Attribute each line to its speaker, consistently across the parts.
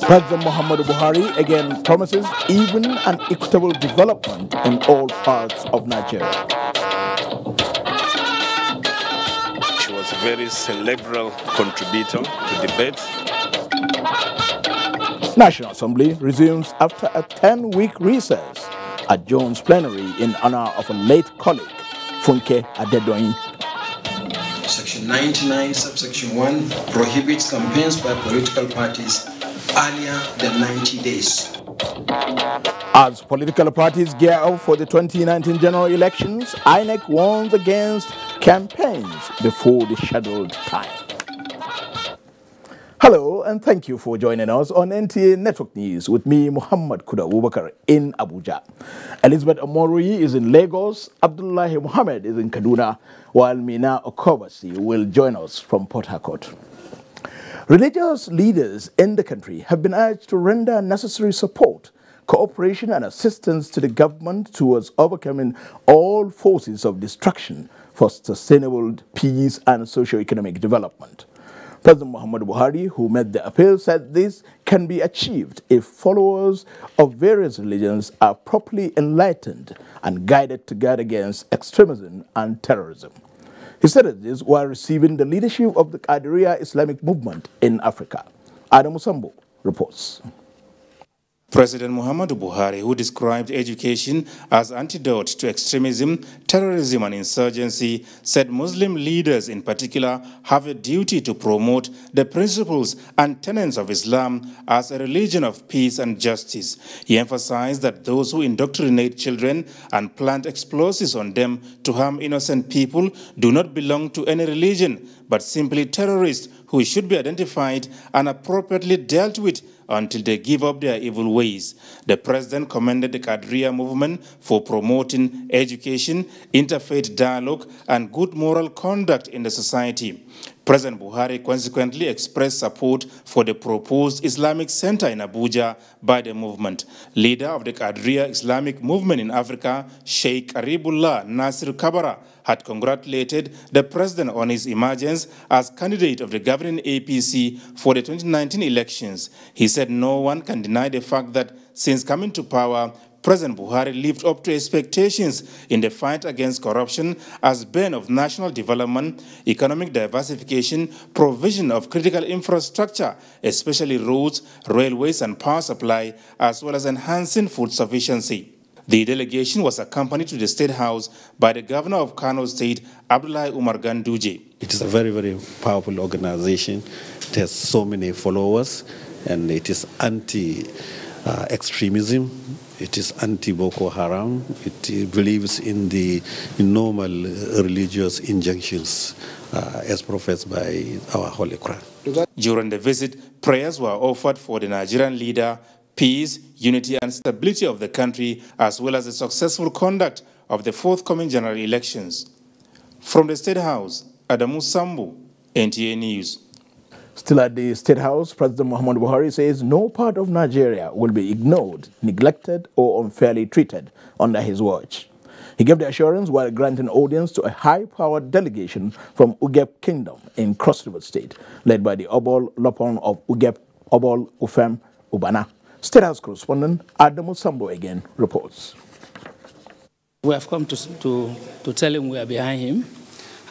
Speaker 1: President Muhammadu Buhari again promises even and equitable development in all parts of Nigeria.
Speaker 2: She was a very cerebral contributor to debate.
Speaker 1: National Assembly resumes after a 10-week recess at Jones Plenary in honor of a late colleague, Funke Adedoyin.
Speaker 3: Section 99, subsection 1 prohibits campaigns by political parties earlier than 90 days.
Speaker 1: As political parties gear up for the 2019 general elections, INEC warns against campaigns before the scheduled time. Hello and thank you for joining us on NTA Network News with me, Muhammad Kudu Abubakar in Abuja. Elizabeth Omorui is in Lagos, Abdullahi Mohammed is in Kaduna, while Mina Okobasi will join us from Port Harcourt. Religious leaders in the country have been urged to render necessary support, cooperation and assistance to the government towards overcoming all forces of destruction for sustainable peace and socio-economic development. President Muhammadu Buhari, who made the appeal, said this can be achieved if followers of various religions are properly enlightened and guided to guard against extremism and terrorism. He said this while receiving the leadership of the Qadiriya Islamic movement in Africa. Adam Musambo reports.
Speaker 4: President Muhammadu Buhari, who described education as antidote to extremism, terrorism and insurgency, said Muslim leaders in particular have a duty to promote the principles and tenets of Islam as a religion of peace and justice. He emphasized that those who indoctrinate children and plant explosives on them to harm innocent people do not belong to any religion, but simply terrorists who should be identified and appropriately dealt with until they give up their evil ways. The president commended the Qadiriya movement for promoting education, interfaith dialogue, and good moral conduct in the society. President Buhari consequently expressed support for the proposed Islamic Center in Abuja by the movement. Leader of the Qadiriya Islamic movement in Africa, Sheikh Aribullah Nasir Kabara, had congratulated the president on his emergence as candidate of the governing APC for the 2019 elections. He said no one can deny the fact that since coming to power, President Buhari lived up to expectations in the fight against corruption as bane of national development, economic diversification, provision of critical infrastructure, especially roads, railways, and power supply, as well as enhancing food sufficiency. The delegation was accompanied to the State House by the Governor of Kano State, Abdullahi Umar Ganduje.
Speaker 5: It is a very, very powerful organization. It has so many followers, and it is anti-extremism. It is anti-Boko Haram. It believes in the normal religious injunctions as professed by our Holy Quran.
Speaker 4: During the visit, prayers were offered for the Nigerian leader, peace, unity and stability of the country, as well as the successful conduct of the forthcoming general elections. From the State House, Adamu Sambu, NTA News.
Speaker 1: Still at the State House, President Muhammadu Buhari says no part of Nigeria will be ignored, neglected, or unfairly treated under his watch. He gave the assurance while granting audience to a high-powered delegation from Ugep Kingdom in Cross River State, led by the Obol Lopon of Ugep, Obol Ufem Ubana. State House correspondent Adamu Sambo again reports.
Speaker 6: We have come to tell him we are behind him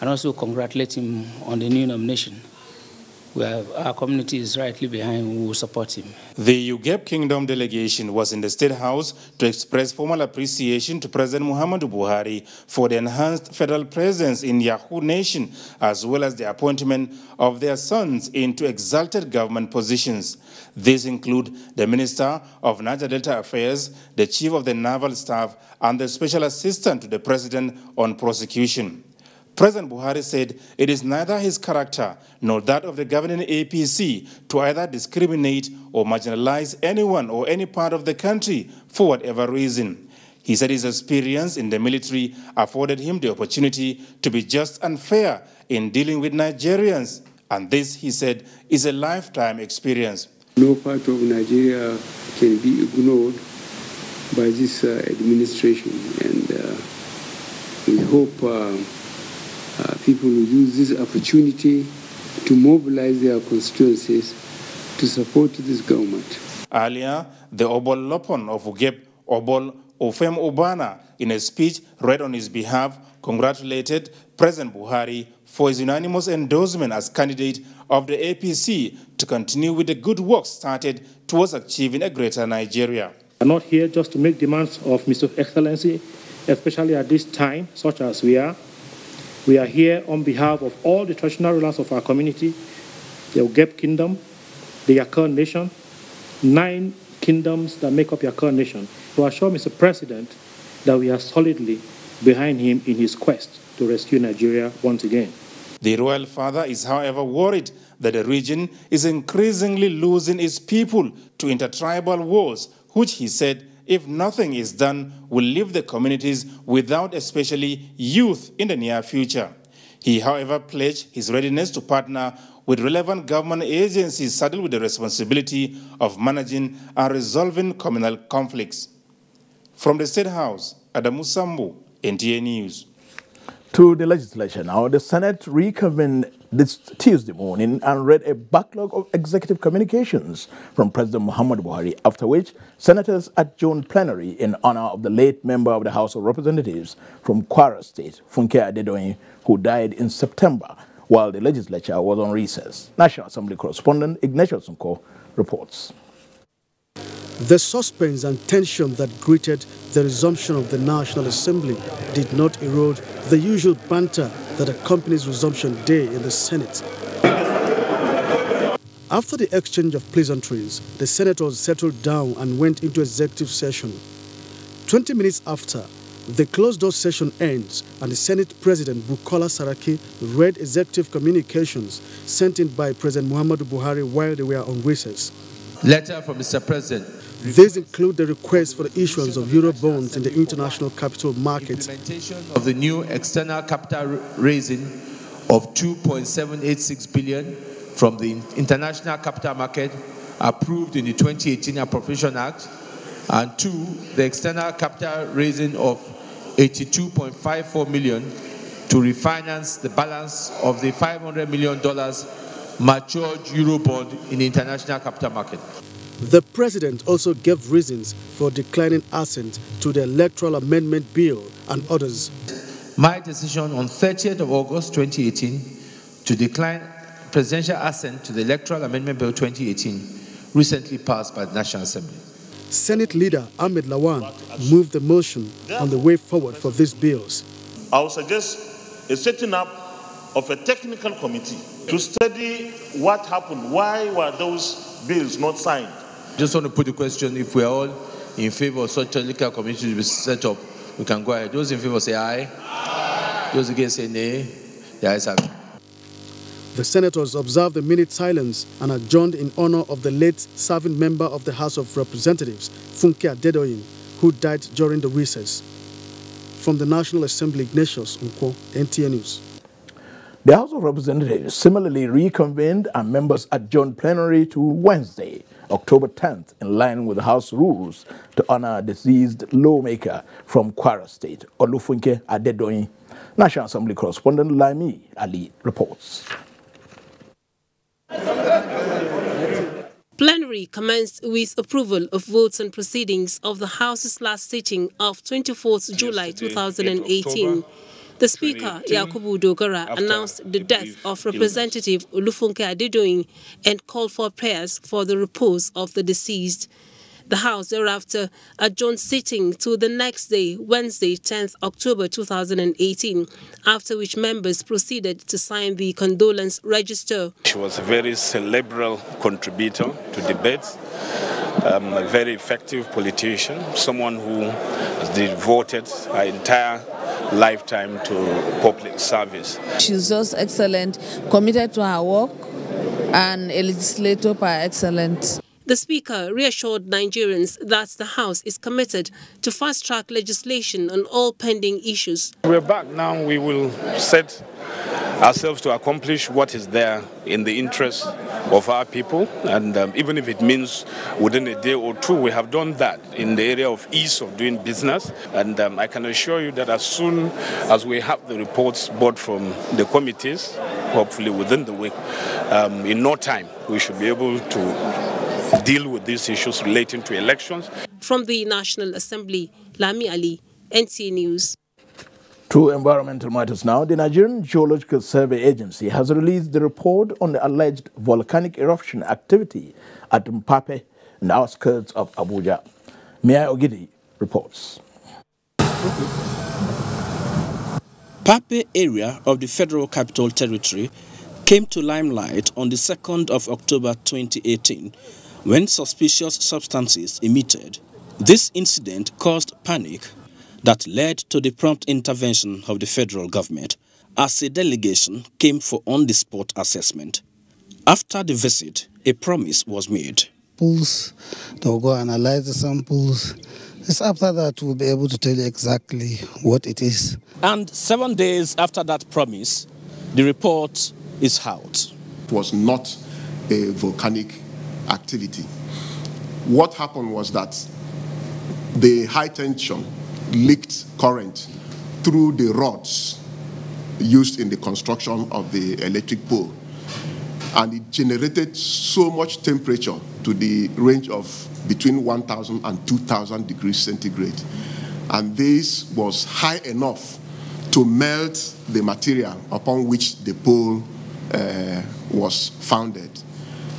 Speaker 6: and also congratulate him on the new nomination. Our community is rightly behind him. We will support him.
Speaker 4: The Ugep Kingdom delegation was in the State House to express formal appreciation to President Muhammadu Buhari for the enhanced federal presence in Yahoo Nation, as well as the appointment of their sons into exalted government positions. These include the Minister of Niger Delta Affairs, the Chief of the Naval Staff, and the Special Assistant to the President on Prosecution. President Buhari said it is neither his character nor that of the governing APC to either discriminate or marginalize anyone or any part of the country for whatever reason. He said his experience in the military afforded him the opportunity to be just and fair in dealing with Nigerians. And this, he said, is a lifetime experience.
Speaker 7: No part of Nigeria can be ignored by this administration. And we hope people will use this opportunity to mobilize their constituencies to to support this government.
Speaker 4: Earlier, the Obol Lopon of Ugep, Obol Ofem Obana, in a speech read on his behalf, congratulated President Buhari for his unanimous endorsement as candidate of the APC to continue with the good work started towards achieving a greater Nigeria.
Speaker 8: I'm not here just to make demands of Mr. Excellency, especially at this time, such as we are. We are here on behalf of all the traditional rulers of our community, the Ugep Kingdom, the Yakar Nation, 9 kingdoms that make up Yakar Nation, to assure Mr. President that we are solidly behind him in his quest to rescue Nigeria once again.
Speaker 4: The royal father is, however, worried that the region is increasingly losing its people to intertribal wars, which he said, if nothing is done, will leave the communities without especially youth in the near future. He, however, pledged his readiness to partner with relevant government agencies saddled with the responsibility of managing and resolving communal conflicts. From the State House, Adamu Sambu, NTA News.
Speaker 1: To the legislature now, the Senate reconvened this Tuesday morning and read a backlog of executive communications from President Muhammadu Buhari, after which senators adjourned plenary in honor of the late member of the House of Representatives from Kwara State, Funke Adedoyin, who died in September while the legislature was on recess. National Assembly correspondent Ignatius Nko reports.
Speaker 9: The suspense and tension that greeted the resumption of the National Assembly did not erode the usual banter that accompanies resumption day in the Senate. After the exchange of pleasantries, the senators settled down and went into executive session. 20 minutes after, the closed-door session ends and the Senate President Bukola Saraki read executive communications sent in by President Muhammadu Buhari while they were on recess.
Speaker 10: Letter from Mr. President.
Speaker 9: These include the request for the issuance of Euro bonds in the international capital market,
Speaker 10: Implementation of the new external capital raising of 2.786 billion from the international capital market approved in the 2018 Appropriation Act, and 2, the external capital raising of 82.54 million to refinance the balance of the $500 million matured Euro bond in the international capital market.
Speaker 9: The President also gave reasons for declining assent to the Electoral Amendment Bill and others.
Speaker 10: My decision on 30th of August 2018 to decline presidential assent to the Electoral Amendment Bill 2018, recently passed by the National Assembly.
Speaker 9: Senate Leader Ahmed Lawan moved the motion on the way forward for these bills.
Speaker 11: I will suggest a setting up of a technical committee to study what happened. Why were those bills not signed?
Speaker 10: Just want to put the question, if we are all in favor of such technical committee to be set up, we can go ahead. Those in favor say aye. Aye. Those against say nay. The ayes have it.
Speaker 9: The senators observed a minute silence and adjourned in honor of the late serving member of the House of Representatives, Funke Adedoyin, who died during the recess. From the National Assembly, Ignatius Nko, NTA News.
Speaker 1: The House of Representatives similarly reconvened and members adjourned plenary to Wednesday, October 10th, in line with the House rules to honor a deceased lawmaker from Kwara State, Olufunke Adedoyin. National Assembly correspondent Laimi Ali reports.
Speaker 12: Plenary commenced with approval of votes and proceedings of the House's last sitting of 24th July 2018. The Speaker, Yakubu Dogara, announced the death of Representative Olufunke Adedoyin and called for prayers for the repose of the deceased. The House thereafter adjourned sitting to the next day, Wednesday, 10th October 2018, after which members proceeded to sign the condolence register.
Speaker 2: She was a very cerebral contributor to debates, a very effective politician, someone who has devoted her entire lifetime to public service.
Speaker 13: She's just excellent, committed to her work, and a legislator par excellence.
Speaker 12: The Speaker reassured Nigerians that the House is committed to fast-track legislation on all pending issues.
Speaker 2: We're back now. We will set ourselves to accomplish what is there in the interest of our people, and even if it means within a day or two, we have done that in the area of ease of doing business. And I can assure you that as soon as we have the reports both from the committees hopefully within the week. In no time, we should be able to deal with these issues relating to elections.
Speaker 12: From the National Assembly, Lami Ali, NTA News.
Speaker 1: To environmental matters now, the Nigerian Geological Survey Agency has released the report on the alleged volcanic eruption activity at Mpape in the outskirts of Abuja. Mia Ogidi reports.
Speaker 14: Mpape area of the Federal Capital Territory came to limelight on the 2nd of October 2018 when suspicious substances emitted. This incident caused panic that led to the prompt intervention of the federal government as a delegation came for on-the-spot assessment. After the visit, a promise was made.
Speaker 15: They'll go analyze the samples. It's after that we'll be able to tell you exactly what it is.
Speaker 14: And 7 days after that promise, the report is out.
Speaker 16: It was not a volcanic activity. What happened was that the high tension leaked current through the rods used in the construction of the electric pole. And it generated so much temperature to the range of between 1,000 and 2,000 degrees centigrade. And this was high enough to melt the material upon which the pole was founded.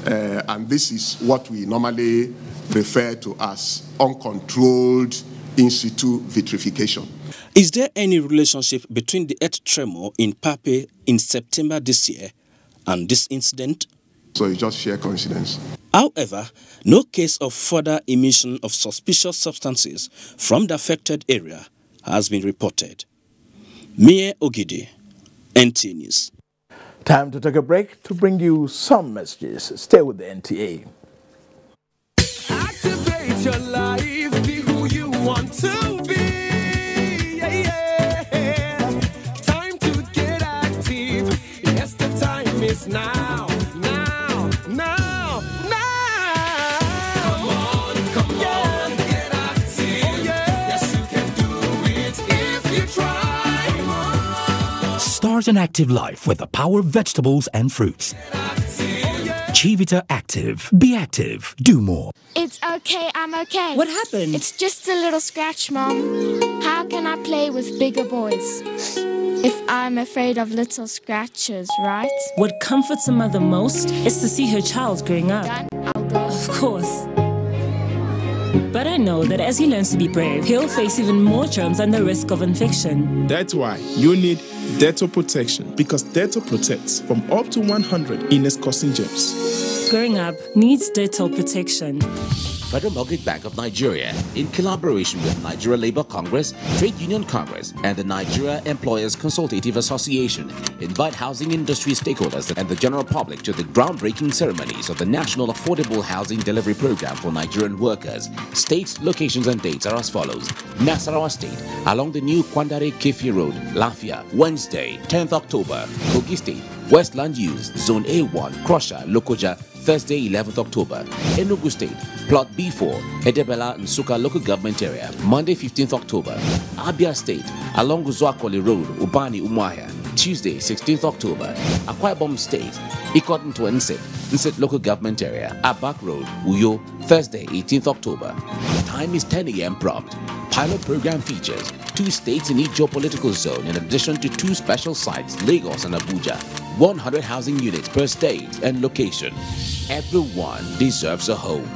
Speaker 16: And this is what we normally refer to as uncontrolled in situ vitrification.
Speaker 14: Is there any relationship between the earth tremor in Mpape in September this year and this incident?
Speaker 16: So it's just sheer coincidence.
Speaker 14: However, no case of further emission of suspicious substances from the affected area has been reported. Mie Ogidi, NTA News.
Speaker 1: Time to take a break to bring you some messages. Stay with the NTA.
Speaker 17: Activate your life, be who you want to be. Yeah, yeah. Time to get active. Yes, the time is now. Now, now, now. Come on, get active. Oh, yeah. Yes, you can do it if you try.
Speaker 18: Start an active life with the power of vegetables and fruits. Chivita Active. Be active. Do more.
Speaker 19: It's okay, I'm okay.
Speaker 20: What happened?
Speaker 19: It's just a little scratch, Mom. How can I play with bigger boys if I'm afraid of little scratches, right?
Speaker 20: What comforts a mother most is to see her child growing up.
Speaker 19: I'll go.
Speaker 20: Of course. But I know that as he learns to be brave, he'll face even more germs and the risk of infection.
Speaker 21: That's why you need Dettol Protection, because Dettol protects from up to 100 illness-causing germs.
Speaker 20: Growing up needs Dettol Protection.
Speaker 22: Federal Mortgage Bank of Nigeria, in collaboration with Nigeria Labour Congress, Trade Union Congress, and the Nigeria Employers Consultative Association, invite housing industry stakeholders and the general public to the groundbreaking ceremonies of the National Affordable Housing Delivery Program for Nigerian workers. States, locations, and dates are as follows. Nasarawa State, along the new Kwandare Kefi Road, Lafia, Wednesday, 10th October. Kogi State, Westland Use, Zone A1, Crusher, Lokoja, Thursday, 11th October. Enugu State, Plot B4, Edebela, Nsuka Local Government Area, Monday, 15th October. Abia State, along Uzuakoli Road, Ubani, Umuahia, Tuesday, 16th October. Akwa Ibom State, Ikoton to Nsit Local Government Area, Abak Road, Uyo, Thursday, 18th October. Time is 10 a.m. prompt. Pilot program features 2 states in each geopolitical zone in addition to 2 special sites, Lagos and Abuja. 100 housing units per state and location. Everyone deserves a home.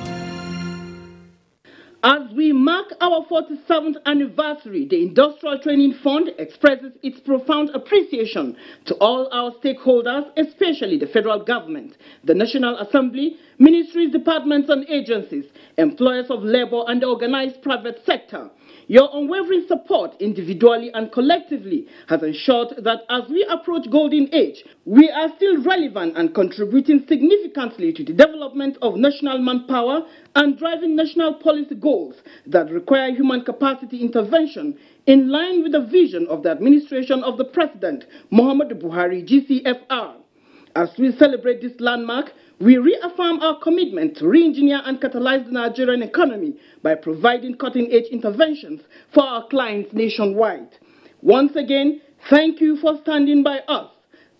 Speaker 23: As we mark our 47th anniversary, the Industrial Training Fund expresses its profound appreciation to all our stakeholders, especially the federal government, the National Assembly, ministries, departments and agencies, employers of labor and the organized private sector. Your unwavering support individually and collectively has ensured that as we approach Golden Age, we are still relevant and contributing significantly to the development of national manpower and driving national policy goals that require human capacity intervention in line with the vision of the administration of the President, Muhammadu Buhari, GCFR. As we celebrate this landmark, we reaffirm our commitment to re-engineer and catalyze the Nigerian economy by providing cutting-edge interventions for our clients nationwide. Once again, thank you for standing by us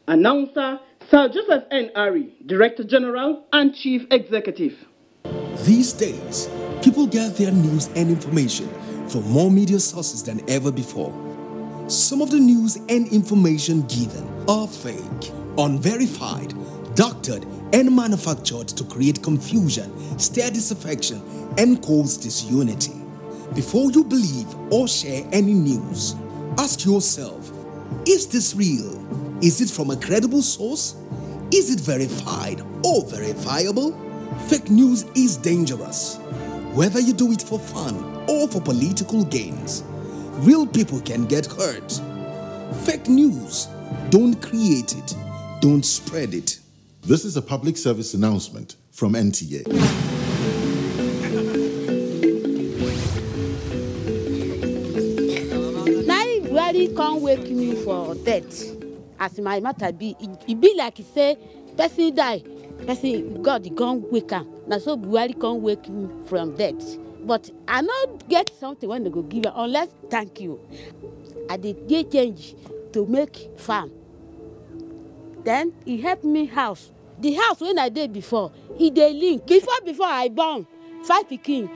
Speaker 23: Announcer Sir Joseph N. Ari, Director General and Chief Executive.
Speaker 3: These days, people get their news and information from more media sources than ever before. Some of the news and information given are fake, unverified, doctored, and manufactured to create confusion, stir disaffection, and cause disunity. Before you believe or share any news, ask yourself, is this real? Is it from a credible source? Is it verified or verifiable? Fake news is dangerous, whether you do it for fun or for political gains. Real people can get hurt. Fake news, don't create it, don't spread it.
Speaker 5: This is a public service announcement from NTA.
Speaker 6: Nobody can't wake me for death. As my matter be, it be like he say, person die, person God can't wake him. Now so Buhari can't wake me from death. But I not get something when they go give her unless thank you. I did change to make farm. Then he helped me house. The house when I did before, he dey link. Before I born, 5 pikin.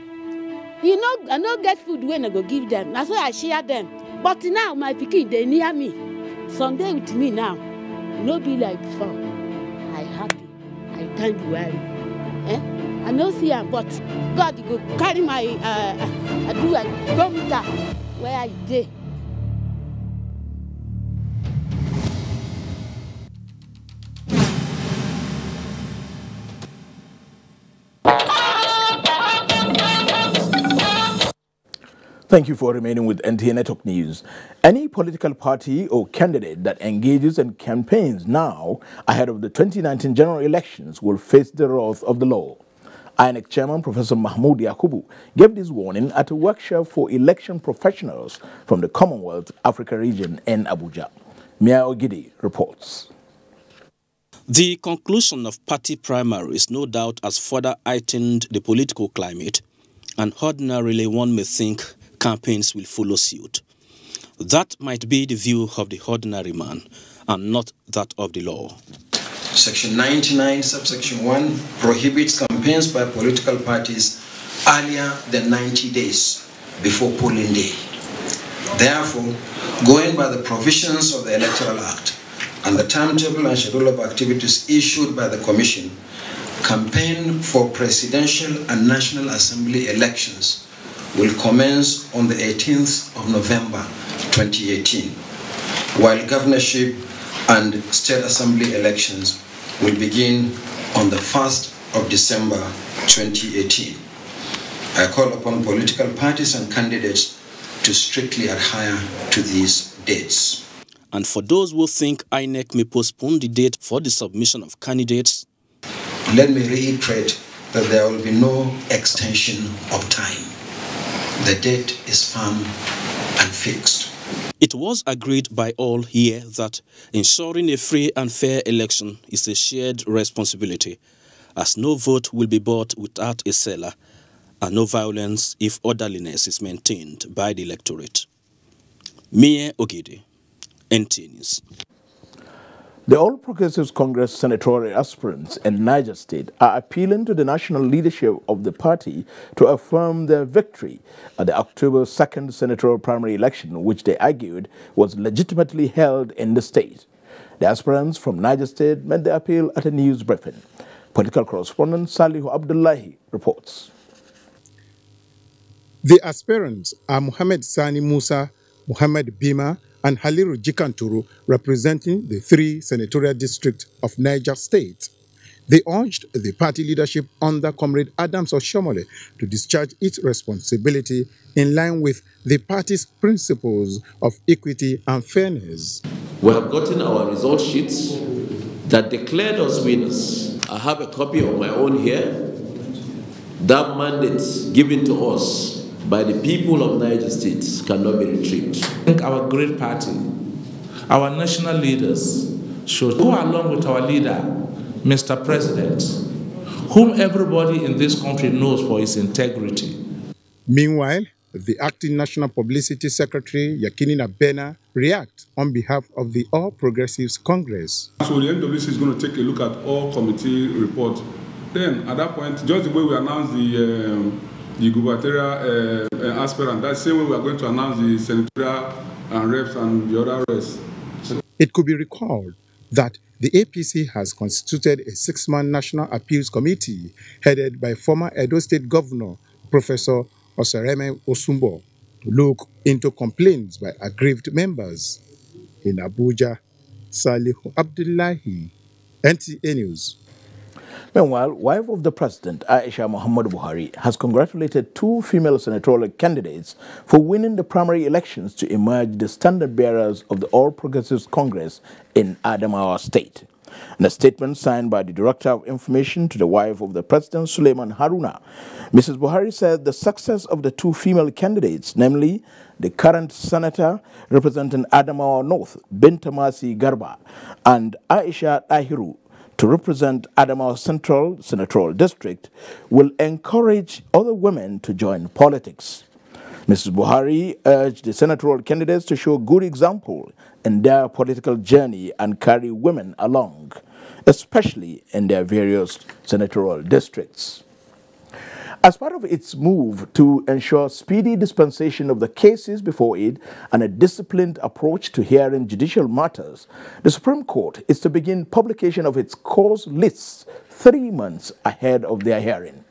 Speaker 6: You know, I no get food when I go give them. That's why I share them. But now my pikin they near me. Sunday with me now. No be like before. I happy. I thank you well. I no see him, but God go carry my I do a go meet her where I dey.
Speaker 1: Thank you for remaining with NTA Network News. Any political party or candidate that engages in campaigns now ahead of the 2019 general elections will face the wrath of the law. INEC Chairman Professor Mahmoud Yakubu gave this warning at a workshop for election professionals from the Commonwealth Africa region in Abuja. Mia Ogidi reports.
Speaker 14: The conclusion of party primaries no doubt has further heightened the political climate, and ordinarily one may think campaigns will follow suit. That might be the view of the ordinary man and not that of the law.
Speaker 24: Section 99, subsection 1 prohibits campaigns by political parties earlier than 90 days before polling day. Therefore, going by the provisions of the Electoral Act and the timetable and schedule of activities issued by the Commission, campaign for presidential and National Assembly elections will commence on the 18th of November 2018, while governorship and state assembly elections will begin on the 1st of December 2018. I call upon political parties and candidates to strictly adhere to these dates.
Speaker 14: And for those who think INEC may postpone the date for the submission of candidates,
Speaker 24: let me reiterate that there will be no extension of time. The date is firm and fixed.
Speaker 14: It was agreed by all here that ensuring a free and fair election is a shared responsibility, as no vote will be bought without a seller, and no violence if orderliness is maintained by the electorate. Mie Ogidi, NTA News.
Speaker 1: The All Progressives Congress senatorial aspirants in Niger State are appealing to the national leadership of the party to affirm their victory at the October 2nd senatorial primary election, which they argued was legitimately held in the state. The aspirants from Niger State made the appeal at a news briefing. Political correspondent Salihu Abdullahi reports.
Speaker 25: The aspirants are Mohammed Sani Musa, Mohammed Bima, and Haliru Jikanturu, representing the 3 senatorial districts of Niger State. They urged the party leadership under Comrade Adams Oshomole to discharge its responsibility in line with the party's principles of equity and fairness.
Speaker 26: We have gotten our result sheets that declared us winners. I have a copy of my own here. That mandate given to us by the people of Niger State cannot be retrieved.
Speaker 27: I think our great party, our national leaders should go along with our leader, Mr. President, whom everybody in this country knows for his integrity.
Speaker 25: Meanwhile, the Acting National Publicity Secretary, Yakini Nabena, react on behalf of the All Progressives Congress.
Speaker 4: So the NWC is going to take a look at all committee reports. Then, at that point, just the way we announced the gubernatorial aspirant, that's the same way we are going to announce the senatorial and reps and the other reps.
Speaker 25: It could be recalled that the APC has constituted a 6-man National Appeals Committee headed by former Edo State Governor Professor Osareme Osumbo to look into complaints by aggrieved members. In Abuja, Salihu Abdullahi, NTA News.
Speaker 1: Meanwhile, wife of the president, Aisha Muhammad Buhari, has congratulated 2 female senatorial candidates for winning the primary elections to emerge the standard bearers of the All Progressives Congress in Adamawa State. In a statement signed by the Director of Information to the wife of the President, Suleiman Haruna, Mrs. Buhari said the success of the 2 female candidates, namely the current senator representing Adamawa North, Bintamasi Garba, and Aisha Ahiru, to represent Adamawa Central Senatorial District, will encourage other women to join politics. Mrs. Buhari urged the senatorial candidates to show good example in their political journey and carry women along, especially in their various senatorial districts. As part of its move to ensure speedy dispensation of the cases before it and a disciplined approach to hearing judicial matters, the Supreme Court is to begin publication of its cause lists 3 months ahead of their hearing.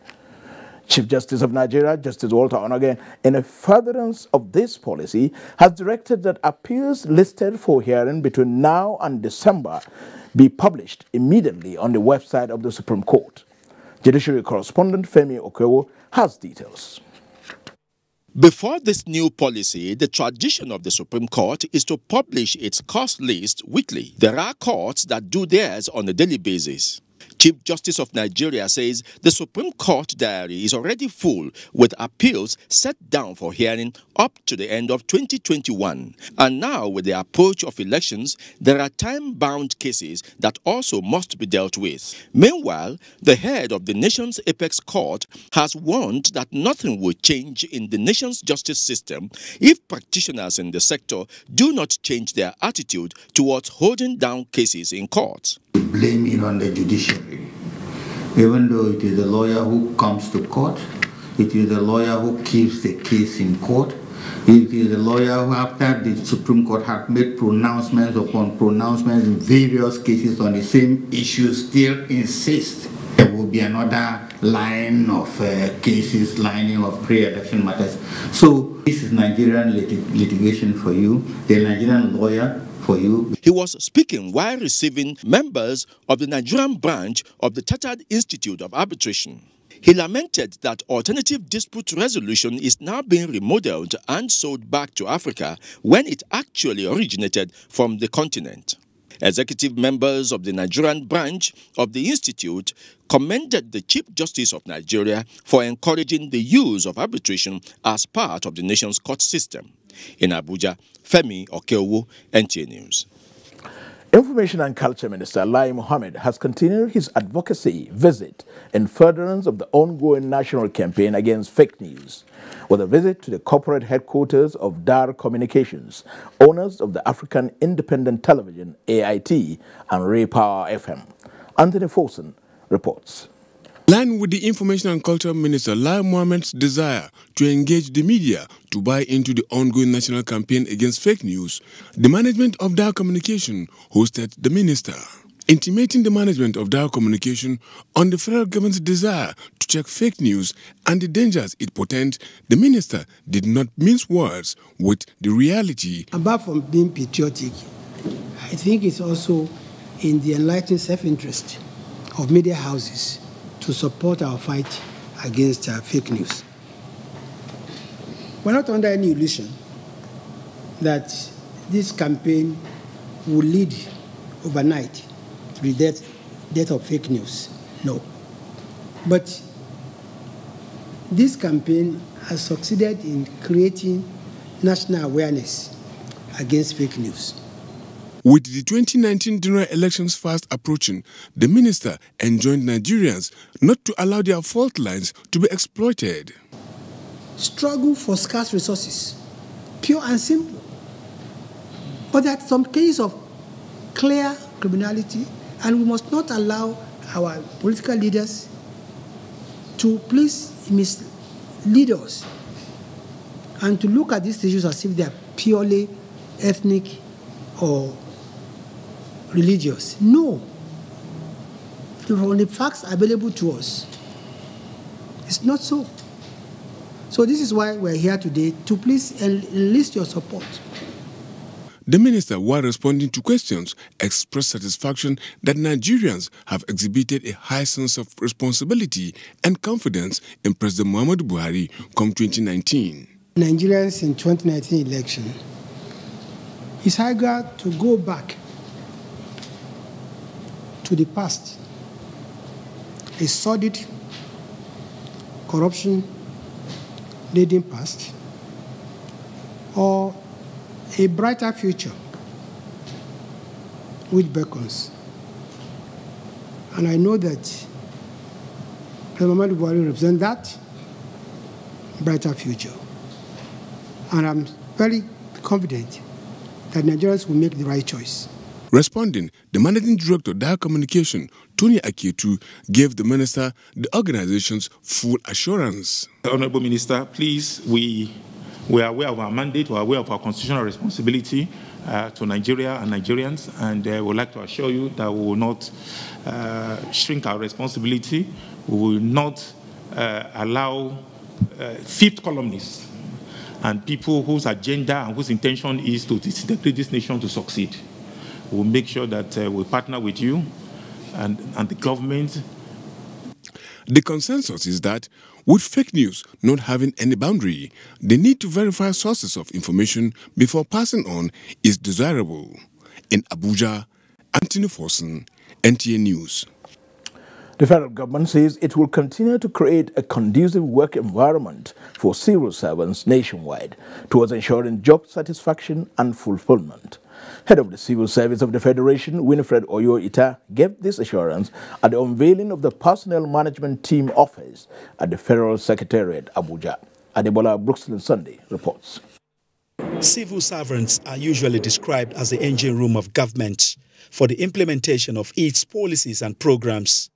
Speaker 1: Chief Justice of Nigeria, Justice Walter Onogen, in a furtherance of this policy, has directed that appeals listed for hearing between now and December be published immediately on the website of the Supreme Court. Judiciary correspondent Femi Okewo has details.
Speaker 7: Before this new policy, the tradition of the Supreme Court is to publish its cause list weekly. There are courts that do theirs on a daily basis. Chief Justice of Nigeria says the Supreme Court diary is already full with appeals set down for hearing up to the end of 2021. And now, with the approach of elections, there are time-bound cases that also must be dealt with. Meanwhile, the head of the nation's apex court has warned that nothing will change in the nation's justice system if practitioners in the sector do not change their attitude towards holding down cases in court.
Speaker 8: Blame it on the judiciary. Even though it is the lawyer who comes to court, it is the lawyer who keeps the case in court, it is the lawyer who, after the Supreme Court had made pronouncements upon pronouncements in various cases on the same issue, still insists there will be another line of cases, lining of pre-election matters. So this is Nigerian litigation for you, the Nigerian lawyer for you.
Speaker 7: He was speaking while receiving members of the Nigerian branch of the Chartered Institute of Arbitration. He lamented that alternative dispute resolution is now being remodeled and sold back to Africa when it actually originated from the continent. Executive members of the Nigerian branch of the Institute commended the Chief Justice of Nigeria for encouraging the use of arbitration as part of the nation's court system. In Abuja, Femi Okewo, NTA News.
Speaker 1: Information and Culture Minister Lai Mohammed has continued his advocacy visit in furtherance of the ongoing national campaign against fake news, with a visit to the corporate headquarters of Dar Communications, owners of the African Independent Television, AIT, and Ray Power FM. Anthony Folson reports.
Speaker 9: In line with the Information and Culture Minister Lai Mohammed's desire to engage the media to buy into the ongoing national campaign against fake news, the management of Dar Communication hosted the minister. Intimating the management of Dar Communication on the federal government's desire to check fake news and the dangers it portends, the minister did not mince words with the reality.
Speaker 10: Apart from being patriotic, I think it's also in the enlightened self-interest of media houses to support our fight against fake news. We're not under any illusion that this campaign will lead overnight to the death of fake news. No. But this campaign has succeeded in creating national awareness against fake news.
Speaker 9: With the 2019 general elections fast approaching, the minister enjoined Nigerians not to allow their fault lines to be exploited.
Speaker 10: struggle for scarce resources, pure and simple. But there are some cases of clear criminality, and we must not allow our political leaders to please mislead us and to look at these issues as if they are purely ethnic or religious. No. From the facts available to us, it's not so. So this is why we're here today, to please enlist your support.
Speaker 9: The minister, while responding to questions, expressed satisfaction that Nigerians have exhibited a high sense of responsibility and confidence in President Muhammadu Buhari come 2019.
Speaker 10: Nigerians in 2019 election, it's hard to go back to the past, a sordid corruption-laden past, or a brighter future which beckons. And I know that President Muhammadu Buhari represents that brighter future. And I'm very confident that Nigerians will make the right choice.
Speaker 9: Responding, the Managing Director of Dial Communication, Tony Aketu, gave the minister the organization's full assurance.
Speaker 2: Honorable Minister, please, we are aware of our mandate, we are aware of our constitutional responsibility to Nigeria and Nigerians, and we would like to assure you that we will not shrink our responsibility. We will not allow fifth columnists and people whose agenda and whose intention is to disintegrate this nation to succeed. We will make sure that we partner with you and the government.
Speaker 9: The consensus is that with fake news not having any boundary, the need to verify sources of information before passing on is desirable. In Abuja, Anthony Forson, NTA News.
Speaker 1: The federal government says it will continue to create a conducive work environment for civil servants nationwide towards ensuring job satisfaction and fulfillment. Head of the Civil Service of the Federation, Winifred Oyo-Ita, gave this assurance at the unveiling of the Personnel Management Team Office at the Federal Secretariat, Abuja. Adebola Brooksland Sunday reports.
Speaker 11: Civil servants are usually described as the engine room of government for the implementation of its policies and programs.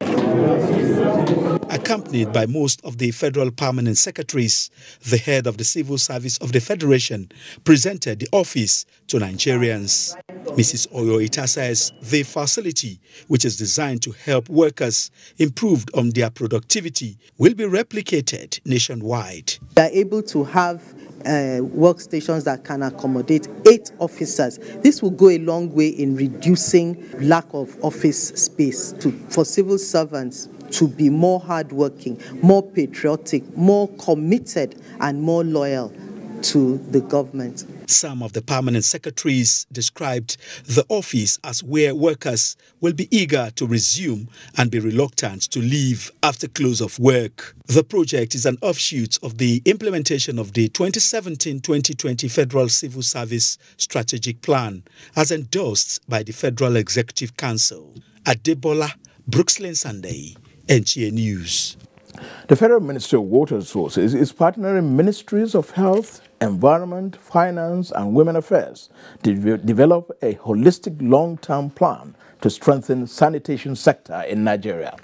Speaker 11: Accompanied by most of the federal permanent secretaries, the head of the Civil Service of the Federation presented the office to Nigerians. Mrs. Oyo-Ita says the facility, which is designed to help workers improve on their productivity, will be replicated nationwide.
Speaker 12: They are able to have workstations that can accommodate 8 officers. This will go a long way in reducing lack of office space for civil servants to be more hardworking, more patriotic, more committed, and more loyal to the government.
Speaker 11: Some of the permanent secretaries described the office as where workers will be eager to resume and be reluctant to leave after close of work. The project is an offshoot of the implementation of the 2017-2020 Federal Civil Service Strategic Plan, as endorsed by the Federal Executive Council. Adebola Brooksland Sunday, NTA News.
Speaker 1: The Federal Ministry of Water Resources is partnering Ministries of Health, Environment, Finance and Women Affairs to develop a holistic long-term plan to strengthen sanitation sector in Nigeria.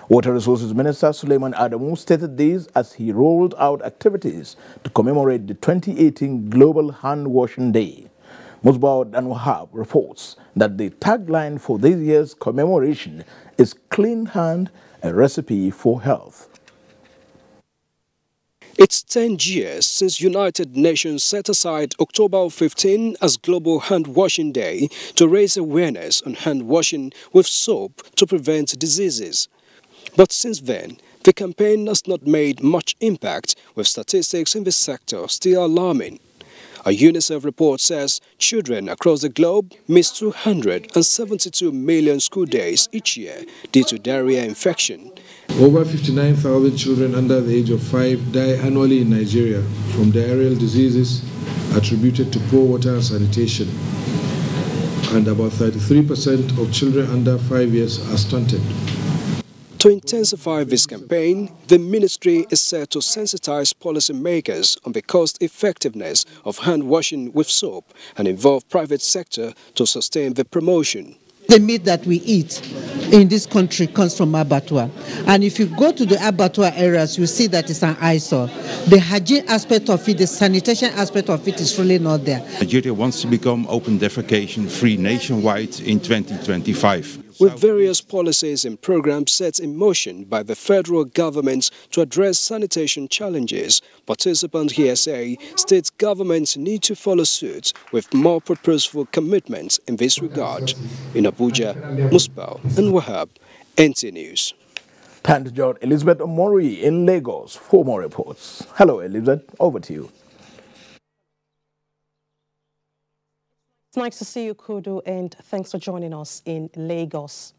Speaker 1: Water Resources Minister Suleiman Adamu stated this as he rolled out activities to commemorate the 2018 Global Hand Washing Day. Musbah Dan Wahab reports that the tagline for this year's commemoration is Clean Hand, a recipe for health.
Speaker 13: It's 10 years since United Nations set aside October 15 as Global Hand Washing Day to raise awareness on hand washing with soap to prevent diseases. But since then, the campaign has not made much impact, with statistics in the sector still alarming. A UNICEF report says children across the globe miss 272 million school days each year due to diarrhea infection.
Speaker 15: Over 59,000 children under the age of 5 die annually in Nigeria from diarrheal diseases attributed to poor water and sanitation. And about 33% of children under 5 years are stunted.
Speaker 13: To intensify this campaign, the ministry is set to sensitize policymakers on the cost-effectiveness of hand-washing with soap and involve private sector to sustain the promotion.
Speaker 12: The meat that we eat in this country comes from abattoir. And if you go to the abattoir areas, you see that it's an eyesore. The hygiene aspect of it, the sanitation aspect of it is really not there.
Speaker 16: Nigeria wants to become open defecation-free nationwide in 2025.
Speaker 13: With various policies and programs set in motion by the federal government to address sanitation challenges, participants here say state governments need to follow suit with more purposeful commitments in this regard. In Abuja, Musbao and Wahab, NT News.
Speaker 1: Time to join Elizabeth Omori in Lagos for more reports. Hello, Elizabeth. Over to you.
Speaker 17: It's nice to see you, Kudu, and thanks for joining us in Lagos.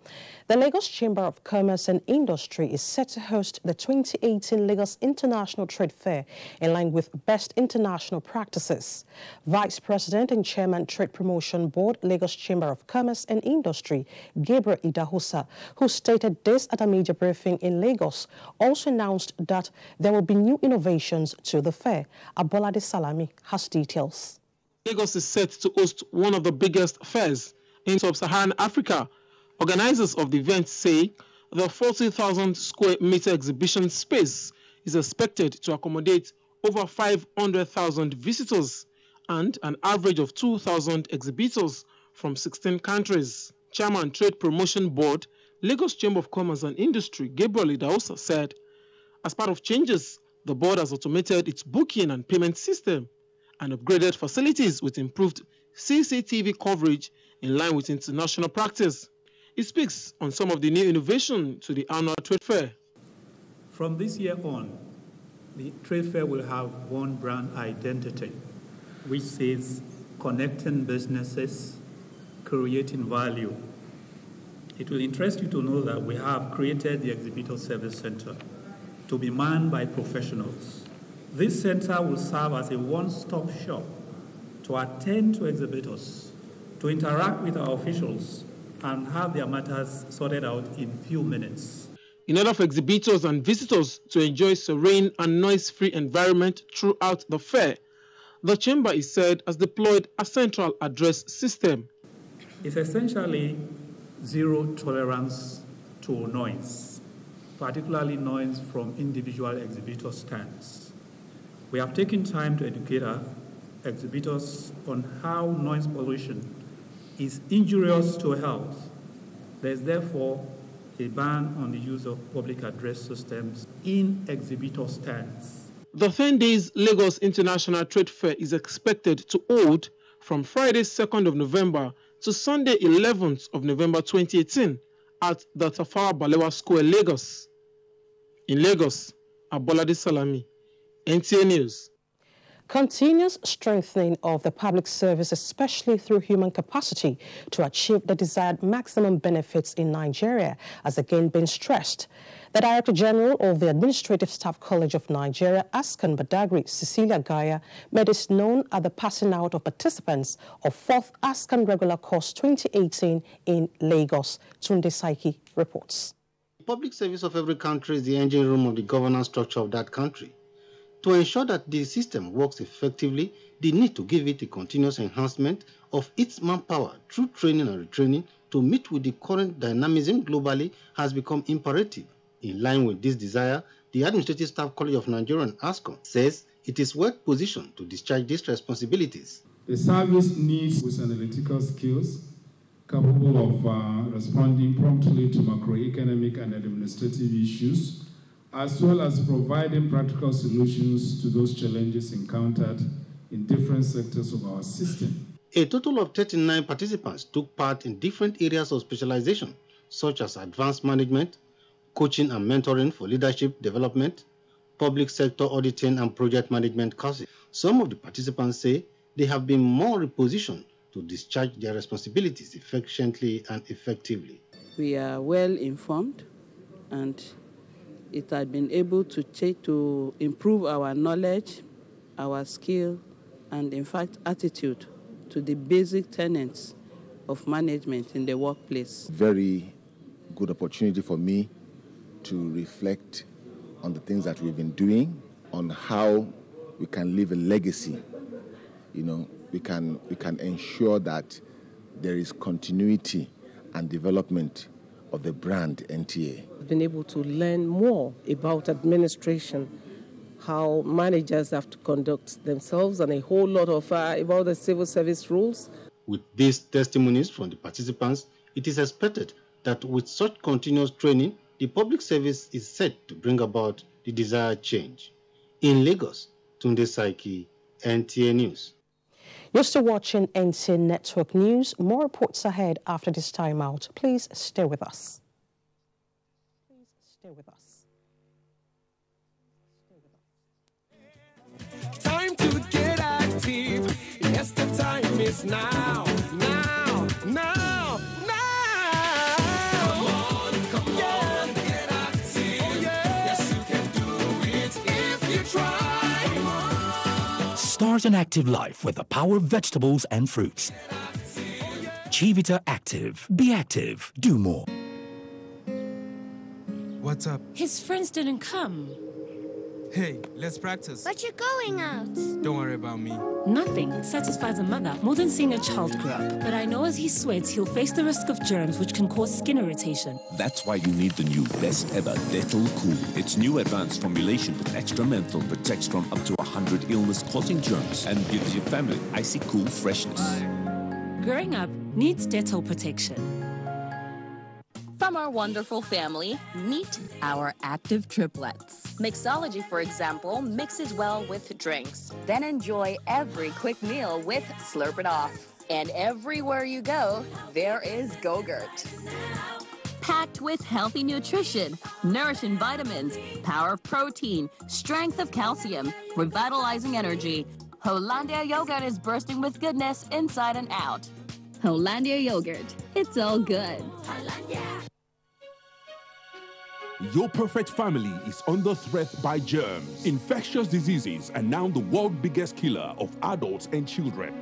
Speaker 17: The Lagos Chamber of Commerce and Industry is set to host the 2018 Lagos International Trade Fair in line with best international practices. Vice President and Chairman Trade Promotion Board, Lagos Chamber of Commerce and Industry, Gabriel Idahosa, who stated this at a media briefing in Lagos, also announced that there will be new innovations to the fair. Abolade Salami has details.
Speaker 18: Lagos is set to host one of the biggest fairs in sub-Saharan Africa. Organizers of the event say the 40,000 square meter exhibition space is expected to accommodate over 500,000 visitors and an average of 2,000 exhibitors from 16 countries. Chairman Trade Promotion Board, Lagos Chamber of Commerce and Industry, Gabriel Idahosa, said, as part of changes, the board has automated its booking and payment system and upgraded facilities with improved CCTV coverage in line with international practice. He speaks on some of the new innovation to the annual trade fair.
Speaker 19: From this year on, the trade fair will have one brand identity, which says connecting businesses, creating value. It will interest you to know that we have created the Exhibitor Service Center to be manned by professionals. This center will serve as a one-stop shop to attend to exhibitors, to interact with our officials, and have their matters sorted out in few minutes.
Speaker 18: In order for exhibitors and visitors to enjoy serene and noise-free environment throughout the fair, the chamber is said has deployed a central address system.
Speaker 19: It's essentially zero tolerance to noise, particularly noise from individual exhibitor stands. We have taken time to educate our exhibitors on how noise pollution is injurious to health. There is therefore a ban on the use of public address systems in exhibitor stands.
Speaker 18: The 10 days Lagos International Trade Fair is expected to hold from Friday 2nd of November to Sunday 11th of November 2018 at the Tafawa Balewa Square, Lagos. In Lagos, Abolade Salami, NTA News.
Speaker 17: Continuous strengthening of the public service, especially through human capacity to achieve the desired maximum benefits in Nigeria, has again been stressed. The Director General of the Administrative Staff College of Nigeria, Askan Badagry Cecilia Gaya, made this known at the passing out of participants of 4th Askan Regular Course 2018 in Lagos. Tunde Saiki reports.
Speaker 20: The public service of every country is the engine room of the governance structure of that country. To ensure that the system works effectively, they need to give it a continuous enhancement of its manpower through training and retraining to meet with the current dynamism globally has become imperative. In line with this desire, the Administrative Staff College of Nigeria, ASCON, says it is well positioned to discharge these responsibilities.
Speaker 21: The service needs with analytical skills capable of responding promptly to macroeconomic and administrative issues, as well as providing practical solutions to those challenges encountered in different sectors of our system.
Speaker 20: A total of 39 participants took part in different areas of specialization, such as advanced management, coaching and mentoring for leadership development, public sector auditing and project management courses. Some of the participants say they have been more repositioned to discharge their responsibilities efficiently and effectively.
Speaker 22: We are well informed, and it has been able to improve our knowledge, our skill, and in fact attitude to the basic tenets of management in the workplace.
Speaker 28: Very good opportunity for me
Speaker 3: to reflect on the things that we've been doing, on how we can leave a legacy. You know, we can ensure that there is continuity and development of the brand NTA.
Speaker 5: I've been able to learn more about administration, how managers have to conduct themselves, and a whole lot of about the civil service rules.
Speaker 20: With these testimonies from the participants, it is expected that with such continuous training, the public service is set to bring about the desired change. In Lagos, Tunde Saiki, NTA News.
Speaker 17: You're still watching NTA Network News. More reports ahead after this time out. Please stay with us. Please stay with us.
Speaker 6: Time to get active. Yes, the time is now. Now, now, now. Come on, get active. Oh, yeah. Yes, you can do it if you try.
Speaker 14: Start an active life with the power of vegetables and fruits. Chivita Active. Be active. Do more.
Speaker 23: What's up?
Speaker 24: His friends didn't come.
Speaker 23: Hey, let's practice.
Speaker 24: But you're going out.
Speaker 23: Don't worry about me.
Speaker 24: Nothing satisfies a mother more than seeing a child grow up. But I know as he sweats, he'll face the risk of germs which can cause skin irritation.
Speaker 26: That's why you need the new best ever Dettol Cool. Its new advanced formulation with extra menthol protects from up to 100 illness-causing germs and gives your family icy cool freshness.
Speaker 24: Growing up needs Dettol protection.
Speaker 28: From our wonderful family, meet our active triplets. Mixology, for example, mixes well with drinks. Then enjoy every quick meal with Slurp It Off. And everywhere you go, there is Go-Gurt. Packed with healthy nutrition, nourishing vitamins, power of protein, strength of calcium, revitalizing energy, Hollandia yogurt is bursting with goodness inside and out. Hollandia yogurt, it's all good. Hollandia.
Speaker 29: Your perfect family is under threat by germs. Infectious diseases are now the world's biggest killer of adults and children.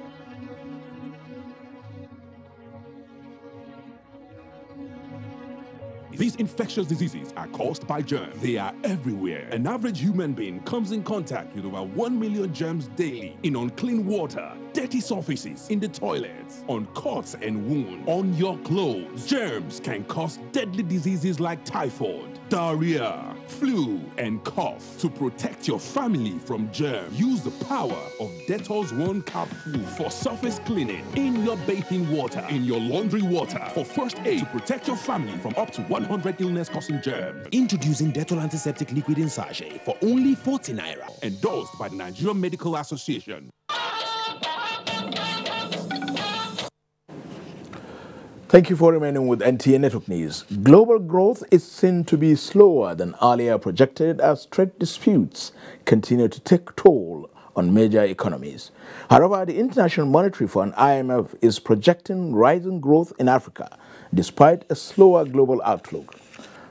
Speaker 29: These infectious diseases are caused by germs. They are everywhere. An average human being comes in contact with over 1 million germs daily in unclean water, dirty surfaces, in the toilets, on cuts and wounds, on your clothes. Germs can cause deadly diseases like typhoid, diarrhea, flu, and cough. To protect your family from germs, use the power of Dettol's One Cap Full for surface cleaning, in your bathing water, in your laundry water, for first aid to protect your family from up to 100 illness-causing germs.
Speaker 30: Introducing Dettol Antiseptic Liquid in Sachet for only 40 Naira.
Speaker 29: Endorsed by the Nigerian Medical Association.
Speaker 1: Thank you for remaining with NTA Network News. Global growth is seen to be slower than earlier projected as trade disputes continue to take toll on major economies. However, the International Monetary Fund, IMF, is projecting rising growth in Africa despite a slower global outlook.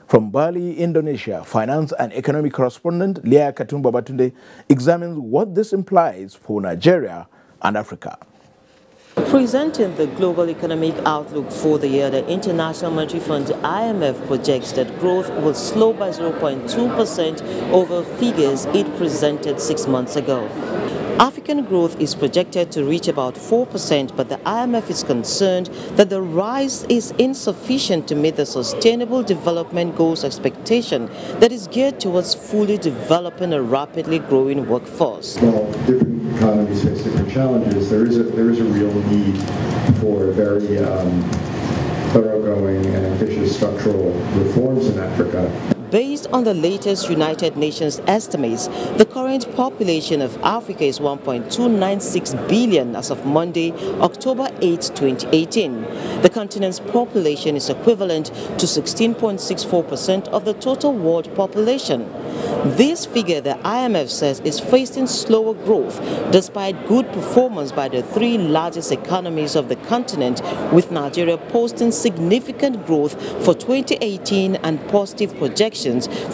Speaker 1: From Bali, Indonesia, finance and economic correspondent Leah Katumba Batunde examines what this implies for Nigeria and Africa.
Speaker 31: Presenting the global economic outlook for the year, the International Monetary Fund IMF projects that growth will slow by 0.2% over figures it presented 6 months ago. African growth is projected to reach about 4%, but the IMF is concerned that the rise is insufficient to meet the Sustainable Development Goals expectation that is geared towards fully developing a rapidly growing workforce.
Speaker 32: While different economies face different challenges, there is a real need for very thoroughgoing and ambitious structural reforms in Africa.
Speaker 31: Based on the latest United Nations estimates, the current population of Africa is 1.296 billion as of Monday, October 8, 2018. The continent's population is equivalent to 16.64% of the total world population. This figure, the IMF says, is facing slower growth despite good performance by the three largest economies of the continent, with Nigeria posting significant growth for 2018 and positive projections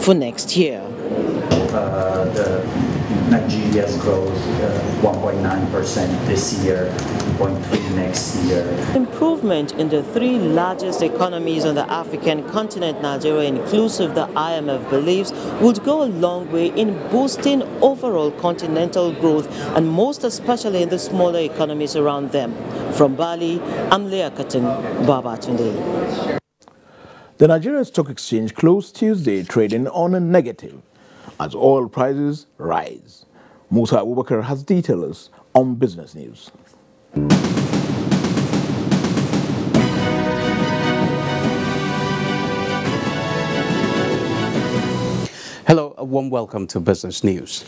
Speaker 31: for next year.
Speaker 33: Nigeria
Speaker 2: EPS growth 1.9% this year, 0.3% next year.
Speaker 31: Improvement in the three largest economies on the African continent, Nigeria inclusive, the IMF believes would go a long way in boosting overall continental growth, and most especially in the smaller economies around them. From Bali, I'm Leah Katin, Babatunde.
Speaker 1: The Nigerian Stock Exchange closed Tuesday trading on a negative as oil prices rise. Musa Abubakar has details on business news.
Speaker 4: Hello, a warm welcome to Business News.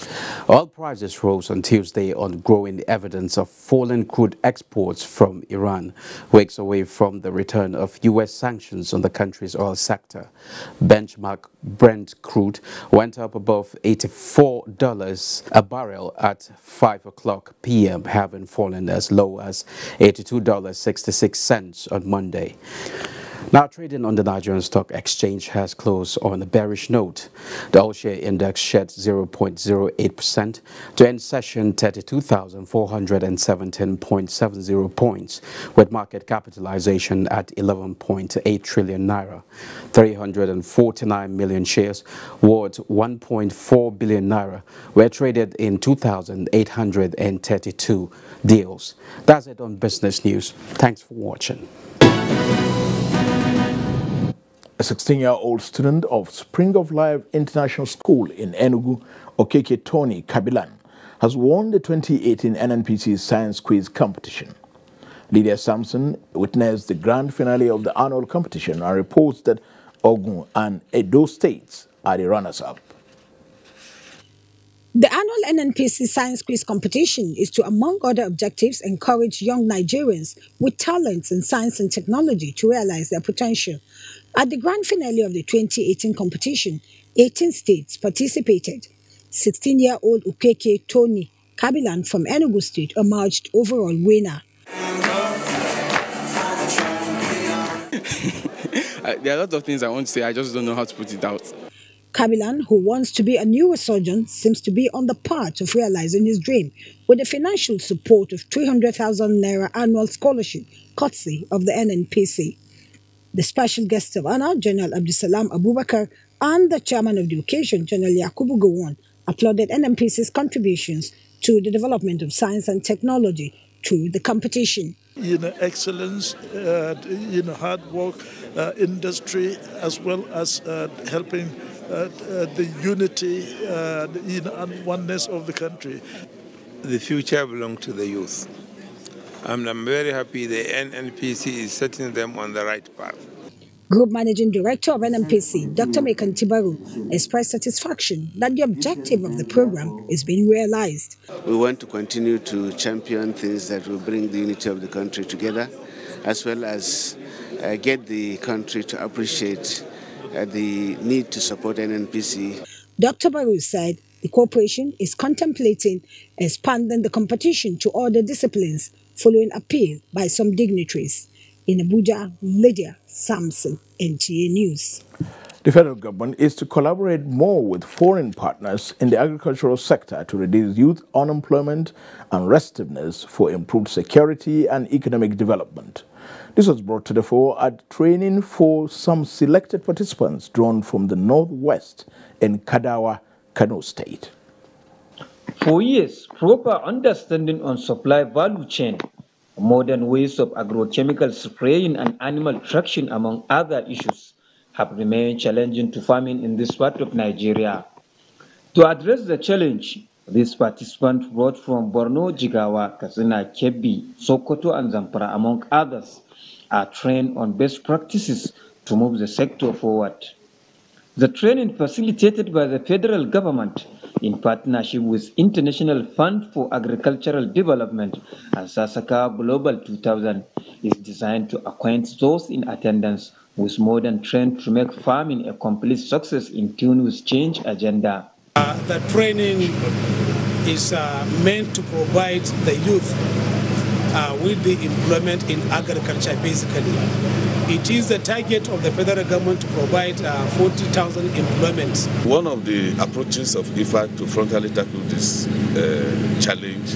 Speaker 4: Oil prices rose on Tuesday on growing evidence of falling crude exports from Iran, weeks away from the return of U.S. sanctions on the country's oil sector. Benchmark Brent crude went up above $84 a barrel at 5 o'clock p.m., having fallen as low as $82.66 on Monday. Now, trading on the Nigerian Stock Exchange has closed on a bearish note. The all-share index shed 0.08% to end session 32,417.70 points, with market capitalization at 11.8 trillion naira. 349 million shares worth 1.4 billion naira were traded in 2,832 deals. That's it on Business News. Thanks for watching.
Speaker 1: A 16-year-old student of Spring of Life International School in Enugu, Okeke Tony Kabilan, has won the 2018 NNPC Science Quiz competition. Lydia Sampson witnessed the grand finale of the annual competition and reports that Ogun and Edo states are the runners-up.
Speaker 7: The annual NNPC Science Quiz competition is to, among other objectives, encourage young Nigerians with talents in science and technology to realize their potential. At the grand finale of the 2018 competition, 18 states participated. 16-year-old Okeke Tony Kabilan from Enugu State emerged overall winner.
Speaker 8: There are a lot of things I want to say, I just don't know how to put it out.
Speaker 7: Kabilan, who wants to be a neurosurgeon, seems to be on the path of realizing his dream with the financial support of 300,000 naira annual scholarship, courtesy of the NNPC. The special guest of honor, General Abdusalam Abubakar, and the chairman of the occasion, General Yakubu Gowon, applauded NNPC's contributions to the development of science and technology through the competition.
Speaker 9: Excellence, hard work, industry, as well as helping the unity and oneness of the country.
Speaker 10: The future belongs to the youth. I'm very happy the NNPC is setting them on the right path.
Speaker 7: Group Managing Director of NNPC, Dr. Mekan Tibaru, expressed satisfaction that the objective of the program is being realized.
Speaker 11: We want to continue to champion things that will bring the unity of the country together, as well as get the country to appreciate the need to support NNPC.
Speaker 7: Dr. Baru said the corporation is contemplating expanding the competition to other disciplines following appeal by some dignitaries. In Abuja, Lydia Sampson, NTA News.
Speaker 1: The federal government is to collaborate more with foreign partners in the agricultural sector to reduce youth unemployment and restiveness for improved security and economic development. This was brought to the fore at training for some selected participants drawn from the northwest in Kadawa, Kano State.
Speaker 12: For years, proper understanding on supply value chain, modern ways of agrochemical spraying and animal traction, among other issues, have remained challenging to farming in this part of Nigeria. To address the challenge, these participants brought from Borno, Jigawa, Katsina, Kebbi, Sokoto, and Zamfara, among others, are trained on best practices to move the sector forward. The training, facilitated by the federal government in partnership with International Fund for Agricultural Development and Sasaka Global 2000, is designed to acquaint those in attendance with modern trends to make farming a complete success in tune with change agenda.
Speaker 15: The training is meant to provide the youth with the employment in agriculture, basically. It is the target of the federal government to provide 40,000 employments.
Speaker 3: One of the approaches of IFA to frontally tackle this challenge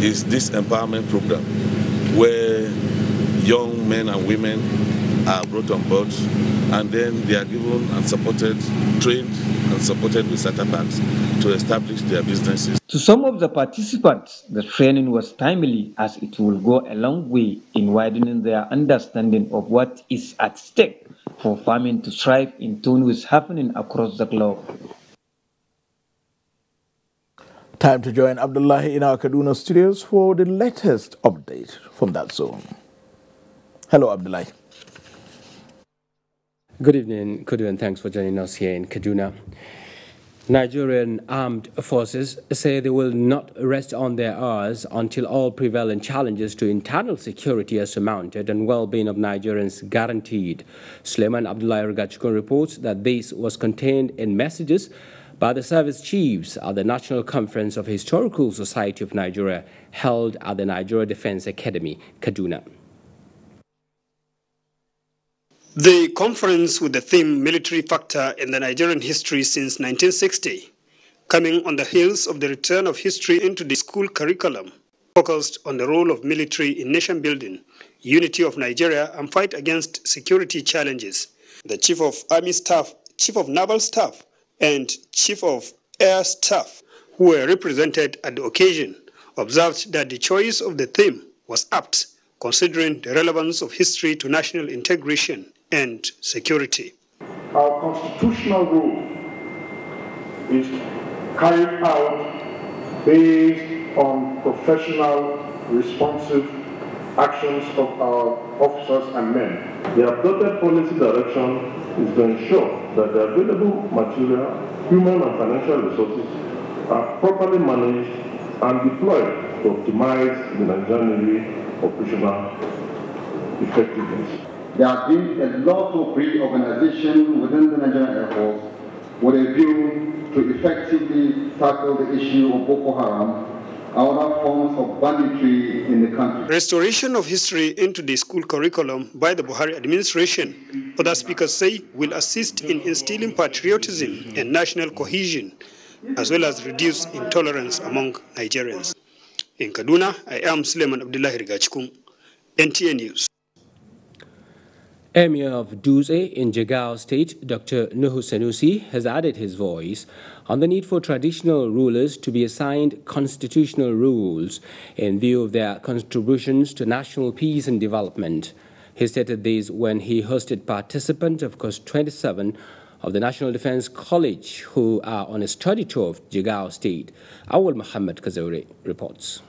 Speaker 3: is this empowerment program, where young men and women are brought on board, and then they are given and supported, trained and supported with startup packs to establish their businesses.
Speaker 12: To some of the participants, the training was timely, as it will go a long way in widening their understanding of what is at stake for farming to thrive in tune with happening across the globe.
Speaker 1: Time to join Abdullahi in our Kaduna studios for the latest update from that zone. Hello, Abdullahi.
Speaker 5: Good evening, Kudu, and thanks for joining us here in Kaduna. Nigerian armed forces say they will not rest on their oars until all prevalent challenges to internal security are surmounted and well-being of Nigerians guaranteed. Suleiman Abdullahi Rigachukun reports that this was contained in messages by the service chiefs at the National Conference of Historical Society of Nigeria held at the Nigeria Defense Academy, Kaduna.
Speaker 13: The conference, with the theme Military Factor in the Nigerian History since 1960, coming on the heels of the return of history into the school curriculum, focused on the role of military in nation building, unity of Nigeria, and fight against security challenges. The Chief of Army Staff, Chief of Naval Staff, and Chief of Air Staff, who were represented at the occasion, observed that the choice of the theme was apt, considering the relevance of history to national integration and security.
Speaker 16: Our constitutional rule is carried out based on professional, responsive actions of our officers and men. The adopted policy direction is to ensure that the available material, human and financial resources are properly managed and deployed to optimize the Nigerian Navy operational effectiveness.
Speaker 17: There has been a lot of reorganization within the Nigerian Air Force with a view to effectively tackle the issue of Boko Haram and other forms of banditry in the country.
Speaker 13: Restoration of history into the school curriculum by the Buhari administration, other speakers say, will assist in instilling patriotism and national cohesion, as well as reduce intolerance among Nigerians. In Kaduna, I am Suleiman Abdullahi Rigachukun, NTA News.
Speaker 5: Emir of Duse in Jigawa State, Dr. Nuhu Sanusi, has added his voice on the need for traditional rulers to be assigned constitutional rules in view of their contributions to national peace and development. He stated this when he hosted participants of Course 27 of the National Defense College who are on a study tour of Jigawa State. Awal Muhammad Kazauri reports.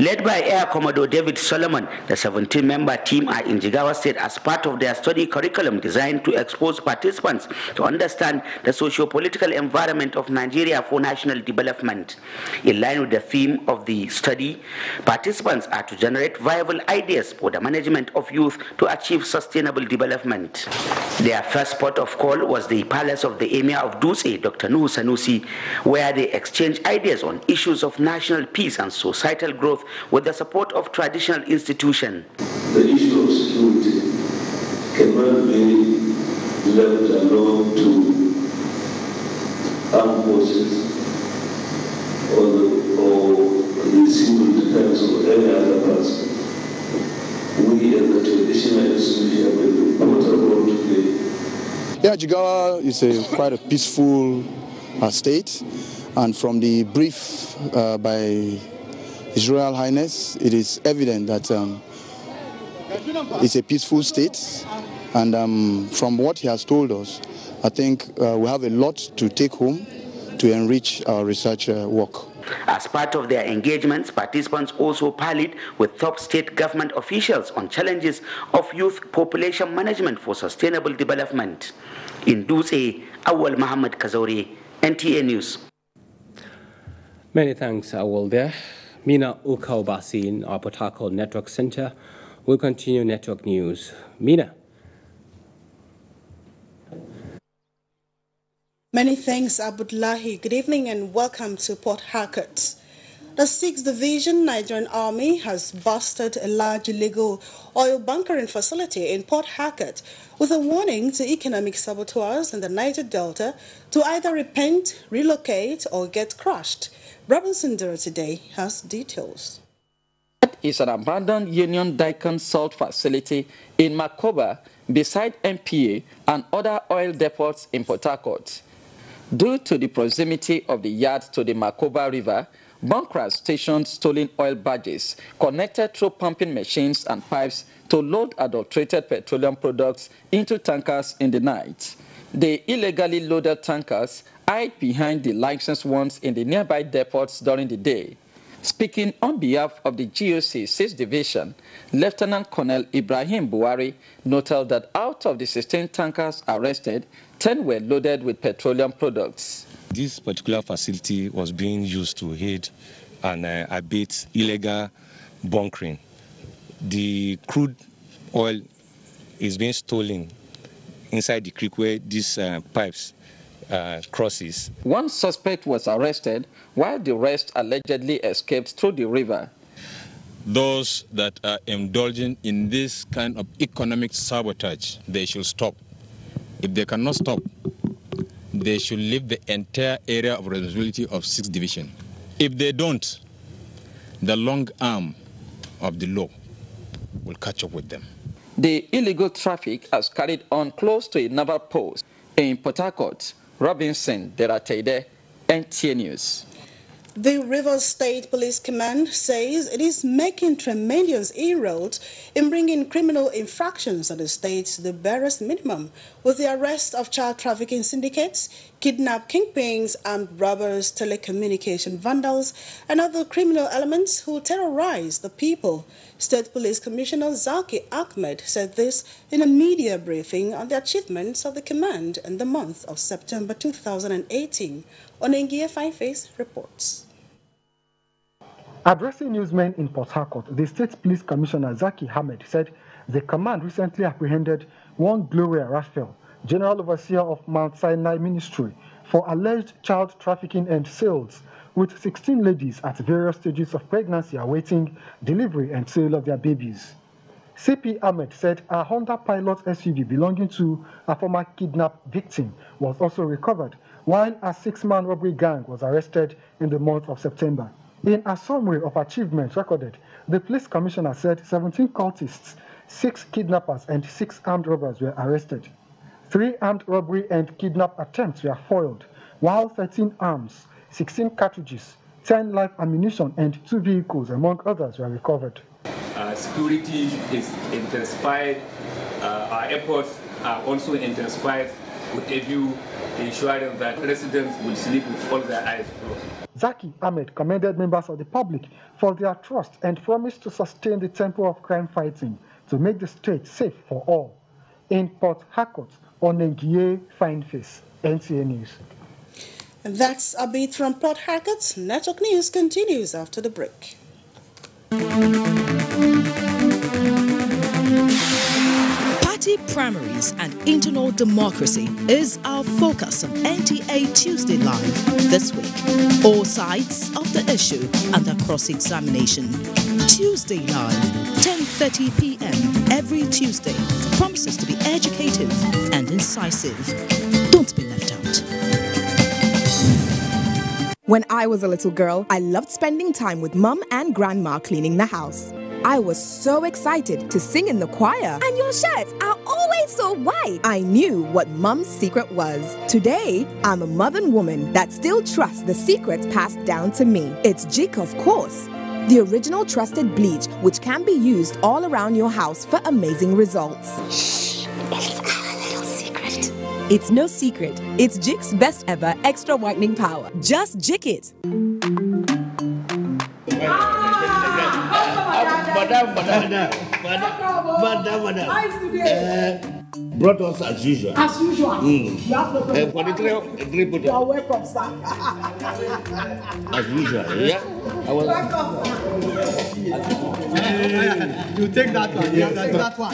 Speaker 18: Led by Air Commodore David Solomon, the 17-member team are in Jigawa State as part of their study curriculum designed to expose participants to understand the socio-political environment of Nigeria for national development. In line with the theme of the study, participants are to generate viable ideas for the management of youth to achieve sustainable development. Their first port of call was the palace of the Emir of Duse, Dr. Nuhu Sanusi, where they exchanged ideas on issues of national peace and societal growth with the support of traditional institutions.
Speaker 19: The issue of security cannot be left alone to armed forces or the civil defense or any other person. We as the traditional institution have an important role to play.
Speaker 20: Yeah, Jigawa is quite a peaceful state, and from the brief by His Royal Highness, it is evident that it's a peaceful state, and from what he has told us, I think we have a lot to take home to enrich our research work.
Speaker 18: As part of their engagements, participants also parleyed with top state government officials on challenges of youth population management for sustainable development. In Duse, Awal Muhammad Kazauri, NTA News.
Speaker 5: Many thanks, Awal there. Mina Ukau Basin, our Port Harcourt Network Center, will continue network news. Mina.
Speaker 21: Many thanks, Abdullahi. Good evening and welcome to Port Harcourt.
Speaker 6: The 6th Division Nigerian Army has busted a large illegal oil bunkering facility in Port Harcourt with a warning to economic saboteurs in the Niger Delta to either repent, relocate, or get crushed. Robinson Dura today has details.
Speaker 14: That is an abandoned Union Dicon salt facility in Makoba beside MPA and other oil depots in Port Harcourt. Due to the proximity of the yard to the Makoba River, bunkers stationed stolen oil barges connected through pumping machines and pipes to load adulterated petroleum products into tankers in the night. The illegally loaded tankers hide behind the licensed ones in the nearby depots during the day. Speaking on behalf of the GOC 6th Division, Lieutenant Colonel Ibrahim Buhari noted that out of the 16 tankers arrested, 10 were loaded with petroleum products.
Speaker 21: This particular facility was being used to aid and abate illegal bunkering. The crude oil is being stolen inside the creek where these pipes crosses.
Speaker 14: One suspect was arrested while the rest allegedly escaped through the river.
Speaker 22: Those that are indulging in this kind of economic sabotage, they should stop. If they cannot stop, they should leave the entire area of responsibility of 6th Division. If they don't, the long arm of the law will catch up with them.
Speaker 14: The illegal traffic has carried on close to a naval post in Port Harcourt. Robinson Deratede, NTA News.
Speaker 6: The Rivers State Police Command says it is making tremendous inroads in bringing criminal infractions of the state to the barest minimum, with the arrest of child trafficking syndicates, kidnap kingpins, armed robbers, telecommunication vandals, and other criminal elements who terrorize the people. State Police Commissioner Zaki Ahmed said this in a media briefing on the achievements of the command in the month of September 2018. Onengia Fineface reports.
Speaker 23: Addressing newsmen in Port Harcourt, the State Police Commissioner Zaki Ahmed said the command recently apprehended one Gloria Raphael, General Overseer of Mount Sinai Ministry, for alleged child trafficking and sales, with 16 ladies at various stages of pregnancy awaiting delivery and sale of their babies. CP Ahmed said a Honda Pilot SUV belonging to a former kidnapped victim was also recovered, while a 6-man robbery gang was arrested in the month of September. In a summary of achievements recorded, the police commissioner said 17 cultists, 6 kidnappers, and 6 armed robbers were arrested. 3 armed robbery and kidnap attempts were foiled, while 13 arms, 16 cartridges, 10 live ammunition, and 2 vehicles, among others, were recovered.
Speaker 24: Security is intensified. Our efforts are also intensified with a view to ensuring that residents will sleep with all their eyes closed.
Speaker 23: Zaki Ahmed commended members of the public for their trust and promised to sustain the tempo of crime fighting to make the state safe for all. In Port Harcourt, Onengie Fineface, NTA News.
Speaker 6: And that's a bit from Port Harcourt. Network News continues after the break.
Speaker 25: Party primaries and internal democracy is our focus on NTA Tuesday Live this week. All sides of the issue under cross-examination. Tuesday Live, 10:30 p.m. every Tuesday, promises to be educative and incisive. Don't be left out.
Speaker 26: When I was a little girl, I loved spending time with Mum and Grandma cleaning the house. I was so excited to sing in the choir.
Speaker 27: And your shirts are always so white.
Speaker 26: I knew what Mum's secret was. Today, I'm a modern woman that still trusts the secrets passed down to me. It's Jik, of course. The original trusted bleach, which can be used all around your house for amazing results.
Speaker 27: Shh, it's our little secret.
Speaker 26: It's no secret. It's Jik's best ever extra whitening power. Just Jik it.
Speaker 28: Brought us as usual.
Speaker 27: As usual.
Speaker 28: You have no problem. For the three put
Speaker 27: you are welcome, sir.
Speaker 28: As usual, yeah? I was
Speaker 27: you take that one. You take that one.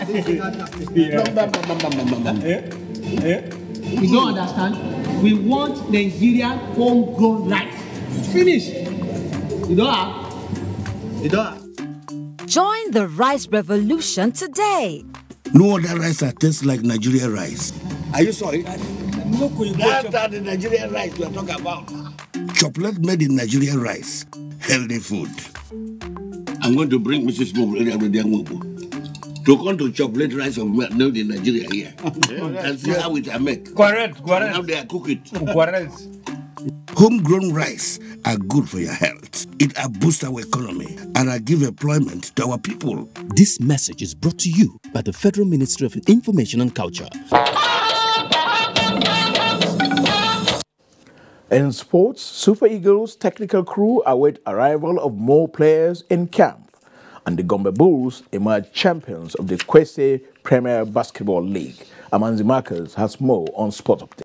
Speaker 27: You don't understand? We want Nigerian homegrown rice. Finish. You don't have? You don't have?
Speaker 2: Join the rice revolution today.
Speaker 28: No other rice that tastes like Nigerian rice. Are you sorry? That's the Nigerian rice we are talking about. Chocolate made in Nigerian rice. Healthy food. I'm going to bring Mrs. Mobu to come to chocolate rice of made in Nigeria here. And see how it are made.
Speaker 4: Correct.
Speaker 28: And how they are cook it.
Speaker 4: Correct.
Speaker 28: Homegrown rice are good for your health. It boosts our economy and give employment to our people.
Speaker 7: This message is brought to you by the Federal Ministry of Information and Culture.
Speaker 1: In sports, Super Eagles technical crew await arrival of more players in camp, and the Gombe Bulls emerge champions of the Kwesi Premier Basketball League. Amanzi Markers has more on Sport Update.